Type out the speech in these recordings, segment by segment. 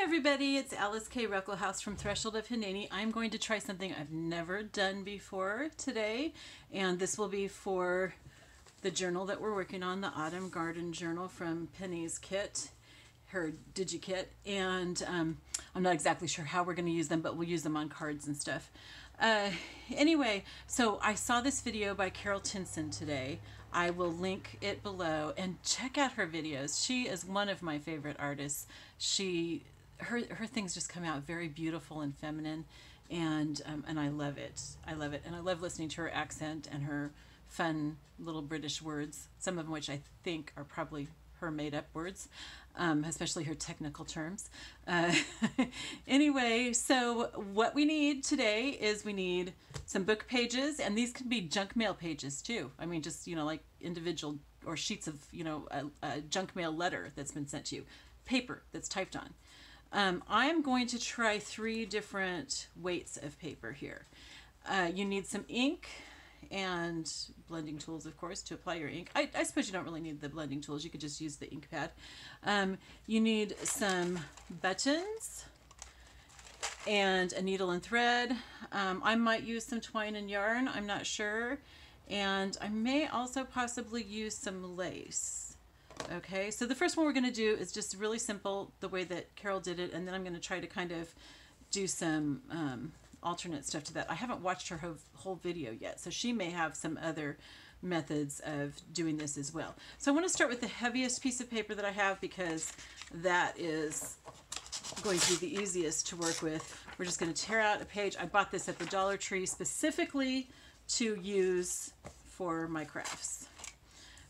everybody, it's Alyce-Kay Ruckelshaus from Threshold of Hineni. I'm going to try something I've never done before today, and this will be for the journal that we're working on, the Autumn Garden Journal from Penny's kit, her DigiKit, and I'm not exactly sure how we're going to use them, but we'll use them on cards and stuff. Anyway, so I saw this video by Tinson today. I will link it below and check out her videos. She is one of my favorite artists. Her things just come out very beautiful and feminine, and I love it. I love it, and I love listening to her accent and her fun little British words, some of which I think are probably her made-up words, especially her technical terms. Anyway, so what we need today is we need some book pages, and these could be junk mail pages too. I mean, just, you know, like individual or sheets of, you know, a junk mail letter that's been sent to you, paper that's typed on. I'm going to try 3 different weights of paper here. You need some ink and blending tools, of course, to apply your ink. I suppose you don't really need the blending tools. You could just use the ink pad. You need some buttons and a needle and thread. I might use some twine and yarn, I'm not sure. And I may also possibly use some lace. Okay, so the first one we're going to do is just really simple, the way that Carol did it, and then I'm going to try to kind of do some alternate stuff to that. I haven't watched her whole video yet, so she may have some other methods of doing this as well. So I want to start with the heaviest piece of paper that I have, because that is going to be the easiest to work with. We're just going to tear out a page. I bought this at the Dollar Tree specifically to use for my crafts.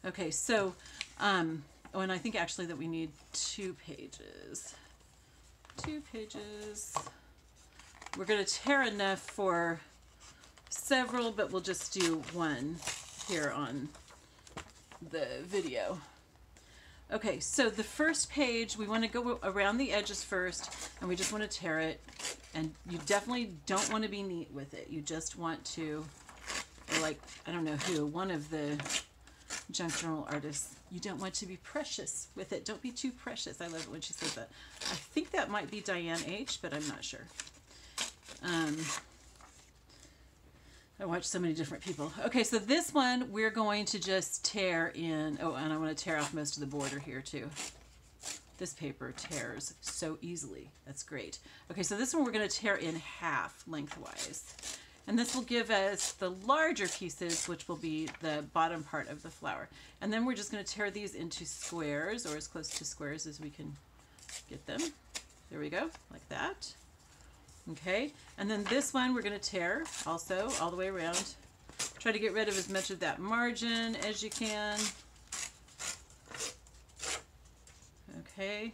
Okay, so oh, and I think actually that we need 2 pages. 2 pages. We're going to tear enough for several, but we'll just do 1 here on the video. Okay, so the first page, we want to go around the edges first, and we just want to tear it. And you definitely don't want to be neat with it. You just want to, like, I don't know who, one of the junk journal artists, you don't want to be precious with it. Don't be too precious. I love it when she says that. I think that might be Diane H., but I'm not sure. I watch so many different people. Okay, so this one we're going to just tear in. Oh, and I want to tear off most of the border here too. This paper tears so easily. That's great. Okay, so this one we're going to tear in half lengthwise. And this will give us the larger pieces, which will be the bottom part of the flower. And then we're just going to tear these into squares, or as close to squares as we can get them. There we go, like that. Okay, and then this one we're going to tear also all the way around. Try to get rid of as much of that margin as you can. Okay.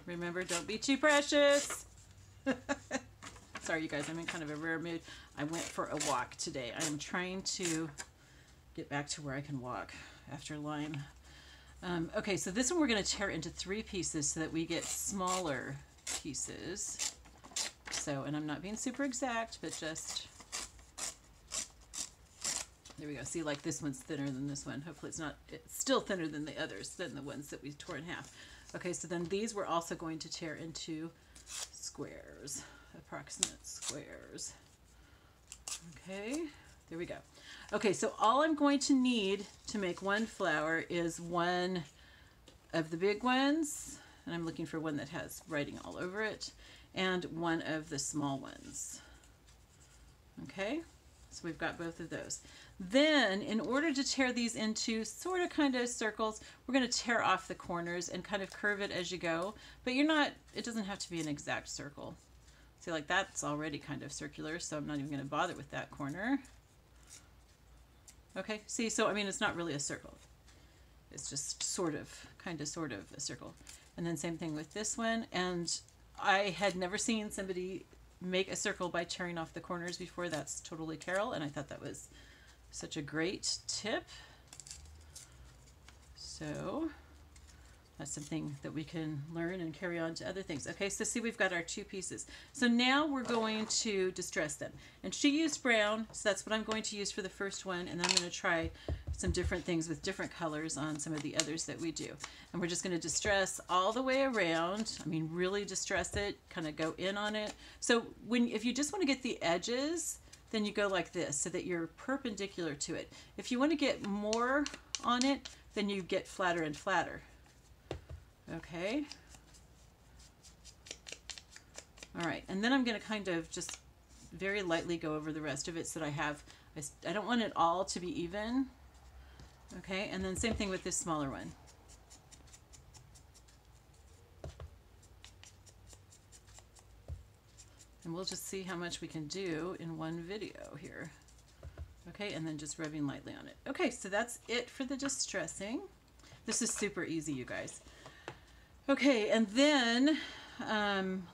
Remember, don't be too precious. Sorry, you guys, I'm in kind of a rare mood. I went for a walk today. I am trying to get back to where I can walk after Lyme. Okay, so this one we're going to tear into 3 pieces so that we get smaller pieces. So, and I'm not being super exact, but just, there we go. See, like this one's thinner than this one. Hopefully it's still thinner than the others, than the ones that we tore in half. Okay, so then these we're also going to tear into squares, approximate squares. Okay, there we go. Okay, so all I'm going to need to make 1 flower is 1 of the big ones, and I'm looking for one that has writing all over it, and 1 of the small ones. Okay, so we've got both of those. Then, in order to tear these into sort of kind of circles, we're going to tear off the corners and kind of curve it as you go, but it doesn't have to be an exact circle. See, like that's already kind of circular, so I'm not even going to bother with that corner. Okay, see, so I mean, it's not really a circle. It's just sort of a circle. And then same thing with this one. And I had never seen somebody make a circle by tearing off the corners before. That's totally Carol, and I thought that was such a great tip. So that's something that we can learn and carry on to other things. Okay, so see, we've got our 2 pieces. So now we're going to distress them. And she used brown, so that's what I'm going to use for the first one. And then I'm going to try some different things with different colors on some of the others that we do. And we're just going to distress all the way around. I mean, really distress it, kind of go in on it. So if you just want to get the edges, then you go like this so that you're perpendicular to it. If you want to get more on it, then you get flatter and flatter. Okay. All right, and then I'm going to kind of just very lightly go over the rest of it so that I don't want it all to be even. Okay, and then same thing with this smaller one. And we'll just see how much we can do in one video here. Okay, and then just rubbing lightly on it. Okay, so that's it for the distressing. This is super easy, you guys. Okay, and then,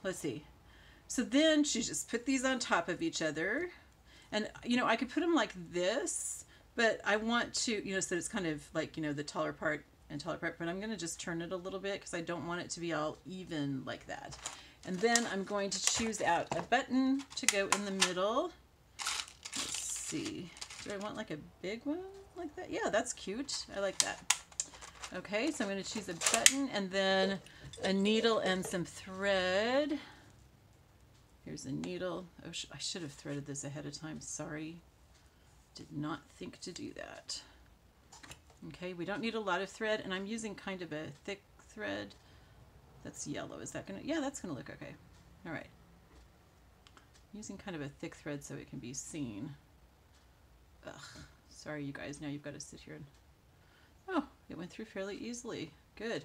let's see. So then she just put these on top of each other. And, you know, I could put them like this, but I want to, you know, so that it's kind of like, you know, the taller part and taller part, but I'm going to just turn it a little bit because I don't want it to be all even like that. And then I'm going to choose out a button to go in the middle. Let's see. Do I want like a big one like that? Yeah, that's cute. I like that. Okay, so I'm going to choose a button and then a needle and some thread. Here's a needle. Oh, I should have threaded this ahead of time. Sorry. Did not think to do that. Okay, we don't need a lot of thread, and I'm using kind of a thick thread. That's yellow. Is that going to... Yeah, that's going to look okay. All right. Using kind of a thick thread so it can be seen. Ugh. Sorry, you guys. Now you've got to sit here and... Oh, it went through fairly easily. Good.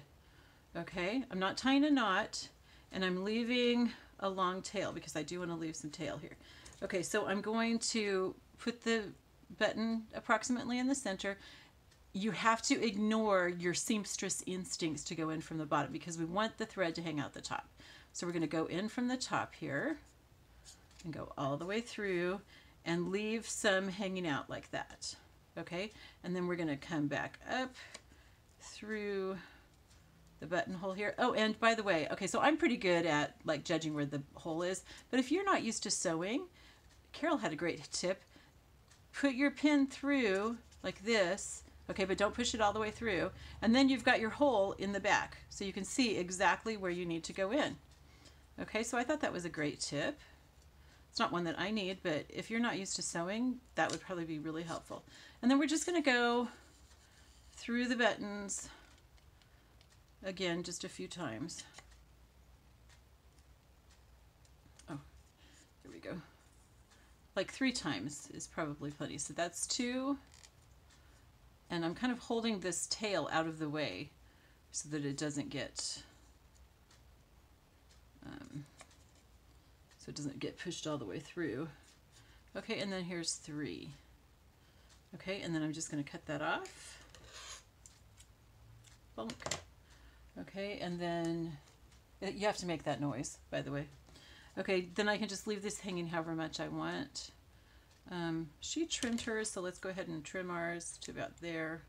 Okay, I'm not tying a knot, and I'm leaving a long tail because I do want to leave some tail here. Okay, so I'm going to put the button approximately in the center. You have to ignore your seamstress instincts to go in from the bottom because we want the thread to hang out the top. So we're going to go in from the top here and go all the way through and leave some hanging out like that. Okay, and then we're going to come back up through the buttonhole here. Oh, and by the way, okay, so I'm pretty good at like judging where the hole is, but if you're not used to sewing, Carol had a great tip. Put your pin through like this, okay, but don't push it all the way through, and then you've got your hole in the back, so you can see exactly where you need to go in. Okay, so I thought that was a great tip. It's not one that I need, but if you're not used to sewing, that would probably be really helpful. And then we're just going to go through the buttons again just a few times. Oh, there we go. Like 3 times is probably plenty. So that's 2. And I'm kind of holding this tail out of the way so that it doesn't get pushed all the way through. Okay, and then here's 3. Okay, and then I'm just going to cut that off. Bonk. Okay, and then you have to make that noise, by the way. Okay, then I can just leave this hanging however much I want. She trimmed hers, so let's go ahead and trim ours to about there.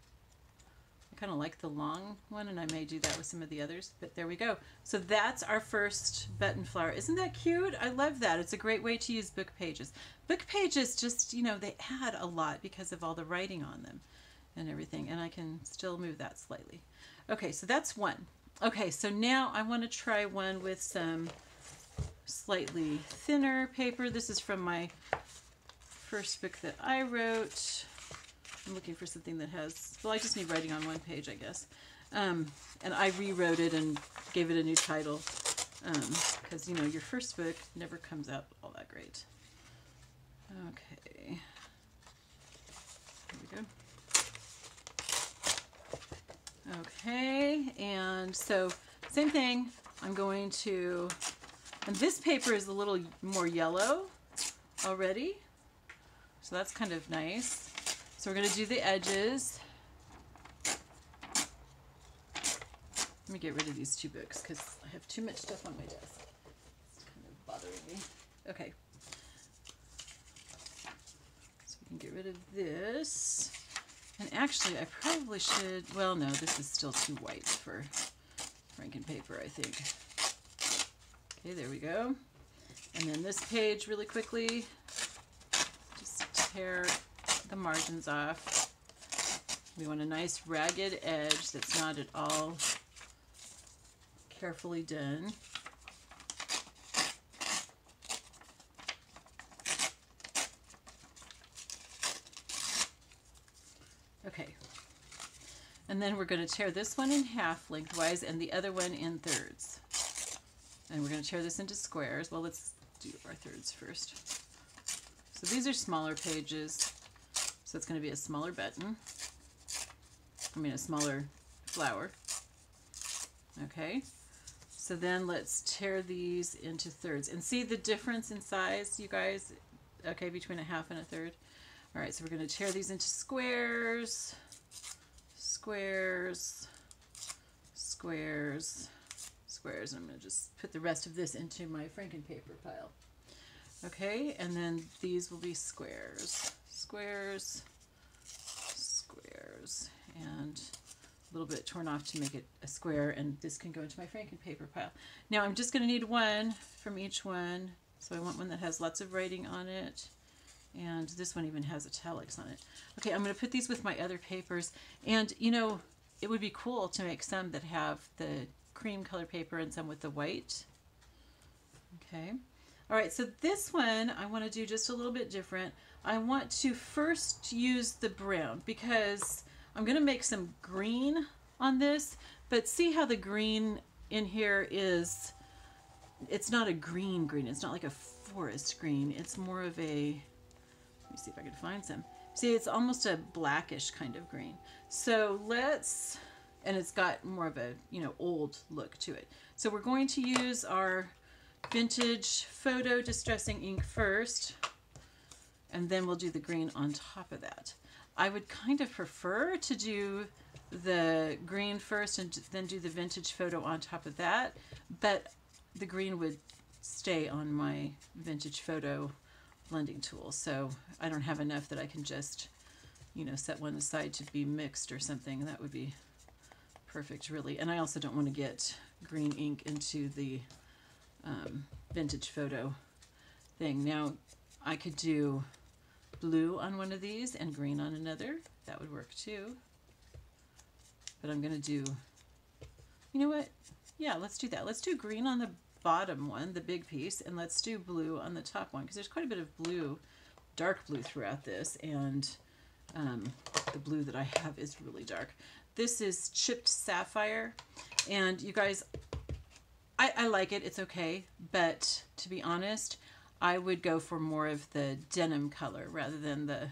I kind of like the long one, and I may do that with some of the others, but there we go. So that's our first button flower. Isn't that cute? I love that. It's a great way to use book pages. Book pages just, you know, they add a lot because of all the writing on them and everything, and I can still move that slightly. Okay, so that's one. Okay, so now I want to try one with some slightly thinner paper. This is from my first book that I wrote. I'm looking for something that has, well, I just need writing on one page, I guess. And I rewrote it and gave it a new title because, you know, your first book never comes out all that great. Okay. There we go. Okay, and so same thing. I'm going to, and this paper is a little more yellow already, so that's kind of nice. So we're going to do the edges. Let me get rid of these 2 books because I have too much stuff on my desk. It's kind of bothering me. Okay. So we can get rid of this. And actually, I probably should, well, no, this is still too white for Franken paper, I think. Okay, there we go. And then this page really quickly, just tear the margins off. We want a nice ragged edge that's not at all carefully done. Okay. And then we're going to tear this one in half lengthwise and the other one in thirds. And we're going to tear this into squares. Well, let's do our thirds first. So these are smaller pages. So it's going to be a smaller button. I mean a smaller flower. Okay. So then let's tear these into thirds. And see the difference in size, you guys? Okay, between a half and a third. All right, so we're going to tear these into squares, squares, squares, squares. And I'm going to just put the rest of this into my Frankenpaper pile. Okay, and then these will be squares, squares, squares, and a little bit torn off to make it a square, and this can go into my Frankenpaper pile. Now I'm just going to need one from each one, so I want one that has lots of writing on it. And this one even has italics on it. Okay, I'm going to put these with my other papers. And, you know, it would be cool to make some that have the cream color paper and some with the white. Okay. All right, so this one I want to do just a little bit different. I want to first use the brown because I'm going to make some green on this. But see how the green in here is, it's not a green green. It's not like a forest green. It's more of a... Let me see if I can find some. See, it's almost a blackish kind of green. So let's, and it's got more of a, you know, old look to it. So we're going to use our vintage photo distressing ink first, and then we'll do the green on top of that. I would kind of prefer to do the green first and then do the vintage photo on top of that, but the green would stay on my vintage photo blending tool, so I don't have enough that I can just, you know, set one aside to be mixed or something. That would be perfect, really. And I also don't want to get green ink into the vintage photo thing. Now I could do blue on one of these and green on another. That would work too. But I'm going to do, you know what? Yeah, let's do that. Let's do green on the bottom one, the big piece, and let's do blue on the top one because there's quite a bit of blue, dark blue throughout this, and the blue that I have is really dark. This is chipped sapphire, and you guys, I like it. It's okay, but to be honest, I would go for more of the denim color rather than the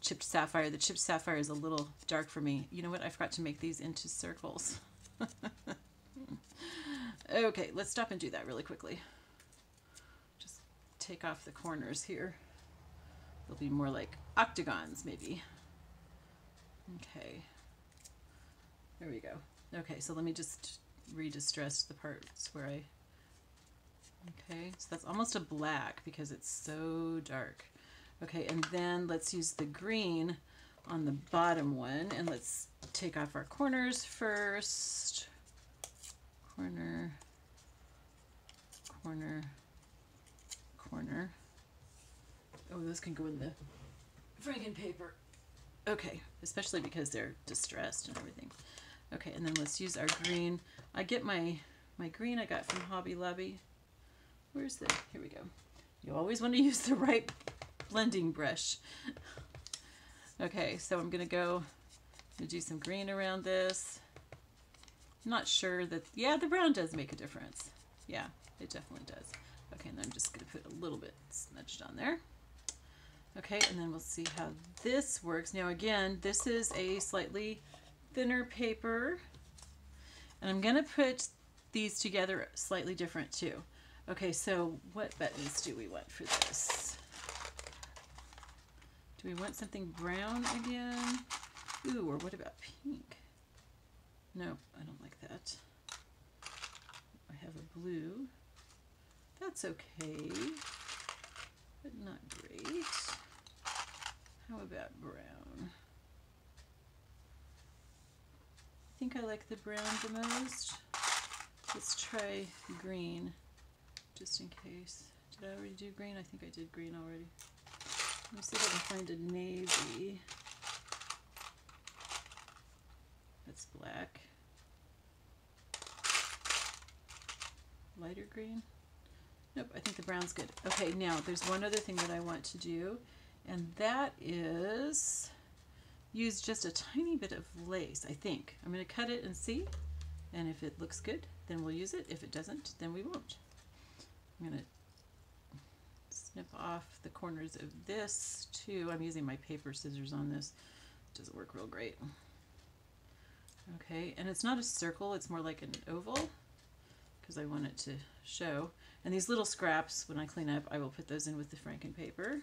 chipped sapphire. The chipped sapphire is a little dark for me. You know what? I forgot to make these into circles. Okay, let's stop and do that really quickly. Just take off the corners here. They'll be more like octagons, maybe. Okay. There we go. Okay, so let me just re-distress the parts where I... Okay, so that's almost a black because it's so dark. Okay, and then let's use the green on the bottom one, and let's take off our corners first. Corner, corner, corner. Oh, those can go in the Frankenpaper. Okay, especially because they're distressed and everything. Okay, and then let's use our green. I get my green I got from Hobby Lobby. Where's the, here we go. You always want to use the right blending brush. Okay, so I'm gonna do some green around this. I'm not sure that, yeah, the brown does make a difference. Yeah, it definitely does. Okay, and then I'm just going to put a little bit smudged on there. Okay, and then we'll see how this works. Now again, this is a slightly thinner paper, and I'm going to put these together slightly different too. Okay, so what buttons do we want for this? Do we want something brown again? Ooh, or what about pink? No, I don't like that. I have a blue. That's okay, but not great. How about brown? I think I like the brown the most. Let's try green, just in case. Did I already do green? I think I did green already. Let me see if I can find a navy. That's black. Lighter green. Nope, I think the brown's good. Okay, now there's one other thing that I want to do, and that is use just a tiny bit of lace, I think. I'm going to cut it and see, and if it looks good, then we'll use it. If it doesn't, then we won't. I'm going to snip off the corners of this too. I'm using my paper scissors on this. It doesn't work real great. Okay, and it's not a circle, it's more like an oval because I want it to show. And these little scraps, when I clean up, I will put those in with the Franken paper.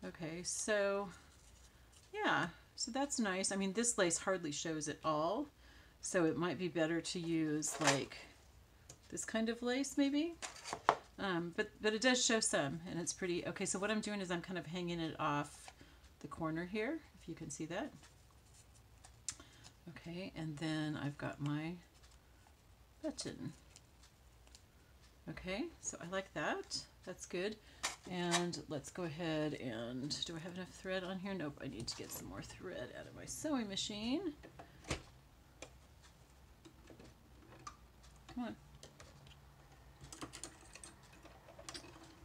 Okay, so yeah, so that's nice. I mean, this lace hardly shows at all, so it might be better to use like this kind of lace maybe. But it does show some, and it's pretty. Okay, so what I'm doing is I'm kind of hanging it off the corner here, if you can see that. Okay, and then I've got my button. Okay, so I like that. That's good. And let's go ahead and, do I have enough thread on here? Nope, I need to get some more thread out of my sewing machine. Come on.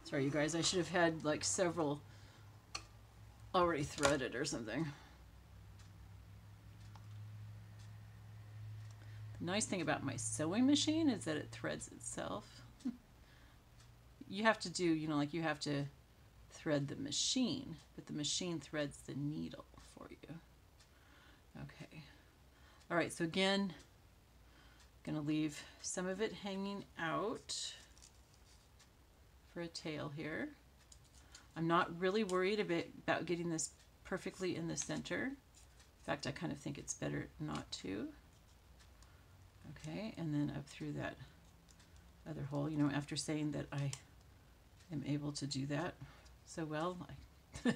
Sorry, you guys, I should have had like several already threaded or something. The nice thing about my sewing machine is that it threads itself. You have to do, you know, like you have to thread the machine, but the machine threads the needle for you. Okay. All right, so again, I'm going to leave some of it hanging out for a tail here. I'm not really worried about getting this perfectly in the center. In fact, I kind of think it's better not to. Okay, and then up through that other hole, you know, after saying that I am able to do that so well, I'm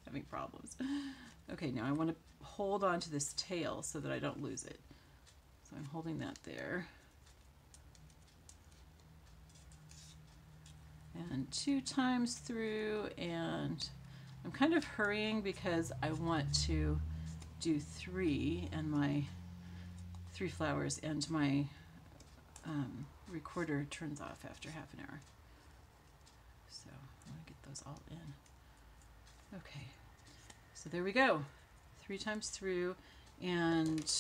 having problems. Okay, now I want to hold on to this tail so that I don't lose it. So I'm holding that there. And 2 times through, and I'm kind of hurrying because I want to do 3 and my 3 flowers, and my recorder turns off after half an hour. So I want to get those all in. Okay, so there we go. 3 times through and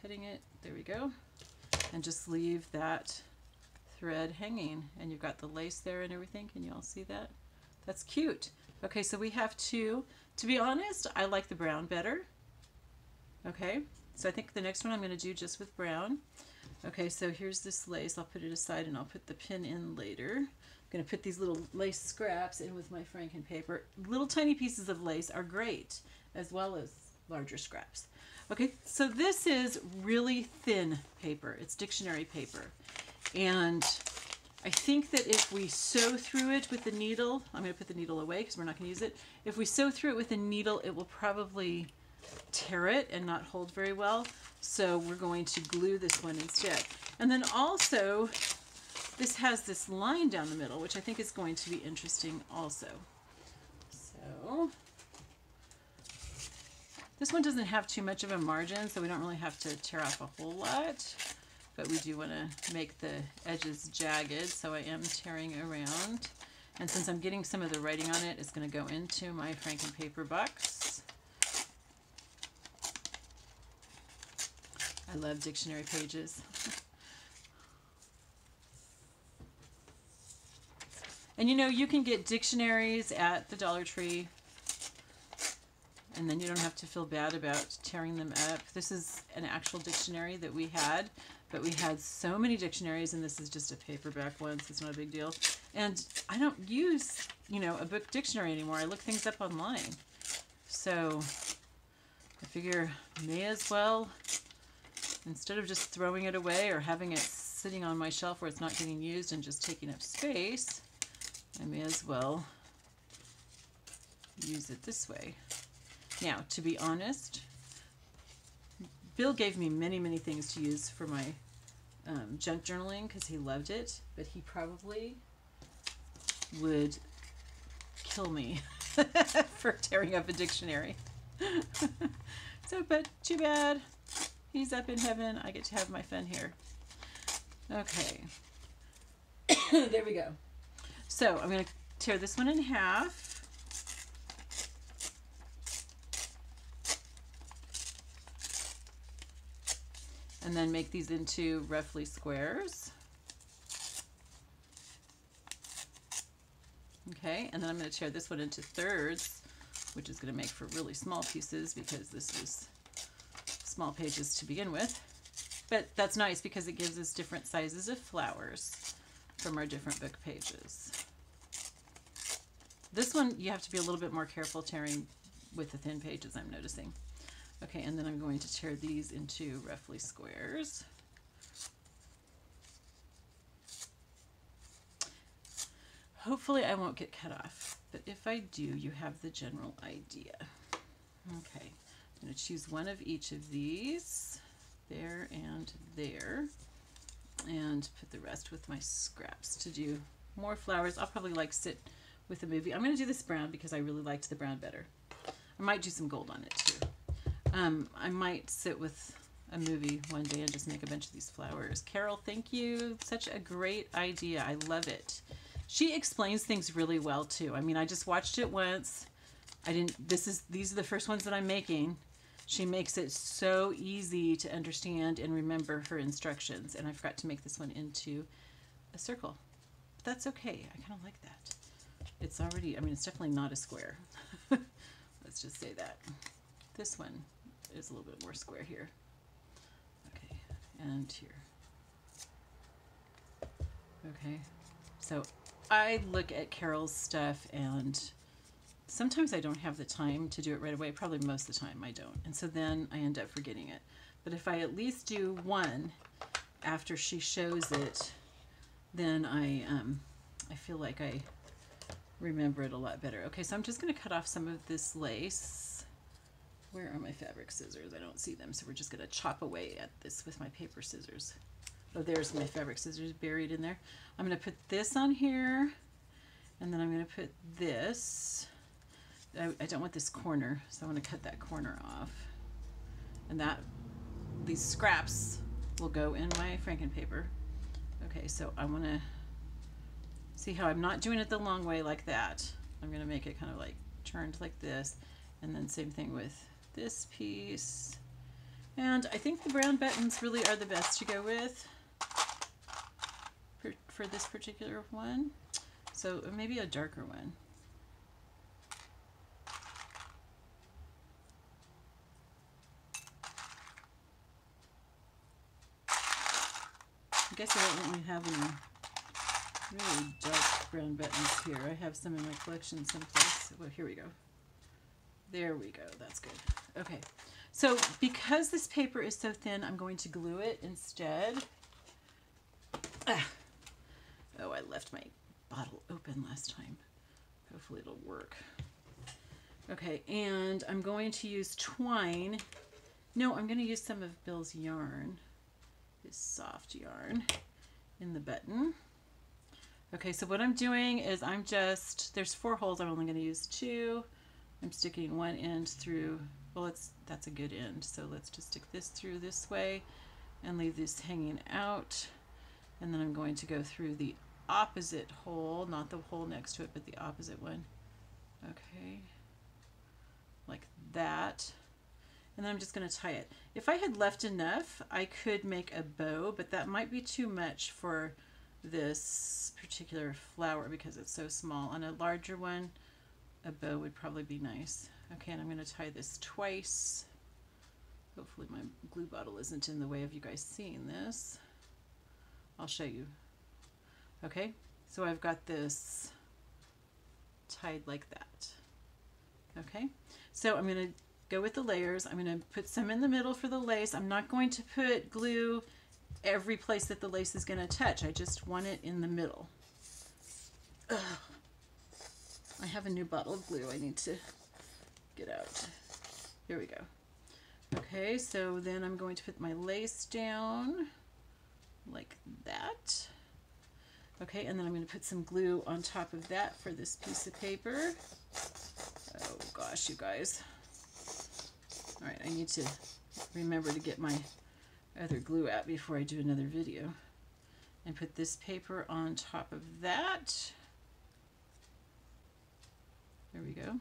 cutting it. There we go. And just leave that thread hanging, and you've got the lace there and everything. Can you all see that? That's cute. Okay, so we have 2. To be honest, I like the brown better. Okay, so I think the next one I'm going to do just with brown. Okay, so here's this lace. I'll put it aside and I'll put the pin in later. I'm going to put these little lace scraps in with my Franken paper. Little tiny pieces of lace are great, as well as larger scraps. Okay, so this is really thin paper. It's dictionary paper. And I think that if we sew through it with the needle, I'm going to put the needle away because we're not going to use it. If we sew through it with a needle, it will probably tear it and not hold very well. So we're going to glue this one instead. And then also, this has this line down the middle, which I think is going to be interesting also. So this one doesn't have too much of a margin, so we don't really have to tear off a whole lot. But we do want to make the edges jagged, so I am tearing around. And since I'm getting some of the writing on it, it's going to go into my Franken paper box. I love dictionary pages. And you know, you can get dictionaries at the Dollar Tree, and then you don't have to feel bad about tearing them up. This is an actual dictionary that we had. But we had so many dictionaries, and this is just a paperback one, so it's not a big deal. And I don't use, you know, a book dictionary anymore. I look things up online. So I figure may as well, instead of just throwing it away or having it sitting on my shelf where it's not getting used and just taking up space, I may as well use it this way. Now, to be honest, Bill gave me many, many things to use for my junk journaling because he loved it, but he probably would kill me for tearing up a dictionary. So, but too bad. He's up in heaven. I get to have my fun here. Okay. There we go. So I'm going to tear this one in half. And then make these into roughly squares. Okay, and then I'm going to tear this one into thirds, which is going to make for really small pieces because this is small pages to begin with. But that's nice because it gives us different sizes of flowers from our different book pages. This one you have to be a little bit more careful tearing with the thin pages, I'm noticing. Okay, and then I'm going to tear these into roughly squares. Hopefully I won't get cut off, but if I do, you have the general idea. Okay, I'm going to choose one of each of these, there and there, and put the rest with my scraps to do more flowers. I'll probably like sit with a movie. I'm going to do this brown because I really liked the brown better. I might do some gold on it too. I might sit with a movie one day and just make a bunch of these flowers. Carol, thank you. Such a great idea. I love it. She explains things really well too. I mean, I just watched it once. These are the first ones that I'm making. She makes it so easy to understand and remember her instructions. And I forgot to make this one into a circle. But that's okay. I kind of like that. It's already, I mean, it's definitely not a square. Let's just say that. This one is a little bit more square here. Okay, and here. Okay, so I look at Carol's stuff and sometimes I don't have the time to do it right away. Probably most of the time I don't. And so then I end up forgetting it. But if I at least do one after she shows it, then I feel like I remember it a lot better. Okay, so I'm just going to cut off some of this lace. Where are my fabric scissors? I don't see them, so we're just going to chop away at this with my paper scissors. Oh, there's my fabric scissors buried in there. I'm going to put this on here, and then I'm going to put this. I don't want this corner, so I want to cut that corner off. And these scraps will go in my Franken paper. Okay, so I want to see how I'm not doing it the long way like that. I'm going to make it kind of like turned like this, and then same thing with this piece. And I think the brown buttons really are the best to go with for this particular one. So maybe a darker one. I guess I don't really have any really dark brown buttons here. I have some in my collection someplace. Well, here we go. There we go. That's good. Okay. So because this paper is so thin, I'm going to glue it instead. Oh, I left my bottle open last time. Hopefully it'll work. Okay, and I'm going to use twine. No, I'm going to use some of Bill's yarn, this soft yarn, in the button. Okay, so what I'm doing is there's 4 holes, I'm only going to use 2. I'm sticking one end through, well, that's a good end, so let's just stick this through this way and leave this hanging out. And then I'm going to go through the opposite hole, not the hole next to it, but the opposite one. Okay, like that. And then I'm just going to tie it. If I had left enough, I could make a bow, but that might be too much for this particular flower because it's so small. On a larger one, a bow would probably be nice. Okay, and I'm going to tie this twice. Hopefully my glue bottle isn't in the way of you guys seeing this. I'll show you. Okay, so I've got this tied like that. Okay, so I'm going to go with the layers. I'm going to put some in the middle for the lace. I'm not going to put glue every place that the lace is going to touch. I just want it in the middle. Ugh. I have a new bottle of glue I need to get out. Here we go. Okay, so then I'm going to put my lace down like that. Okay, and then I'm going to put some glue on top of that for this piece of paper. Oh gosh, you guys. All right, I need to remember to get my other glue out before I do another video. And put this paper on top of that. There we go.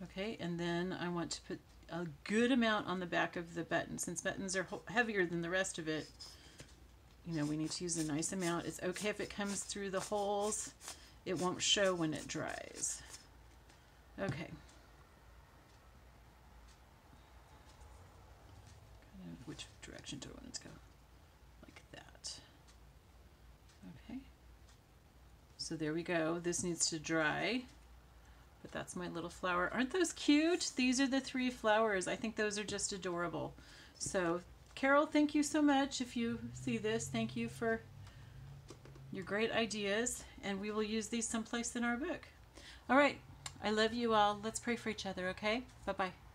Okay, and then I want to put a good amount on the back of the button. Since buttons are heavier than the rest of it, you know, we need to use a nice amount. It's okay if it comes through the holes. It won't show when it dries. Okay. Which direction do I want it to go? Like that. Okay. So there we go. This needs to dry. But that's my little flower. Aren't those cute? These are the 3 flowers. I think those are just adorable. So, Carol, thank you so much. If you see this, thank you for your great ideas. And we will use these someplace in our book. All right. I love you all. Let's pray for each other, okay? Bye-bye.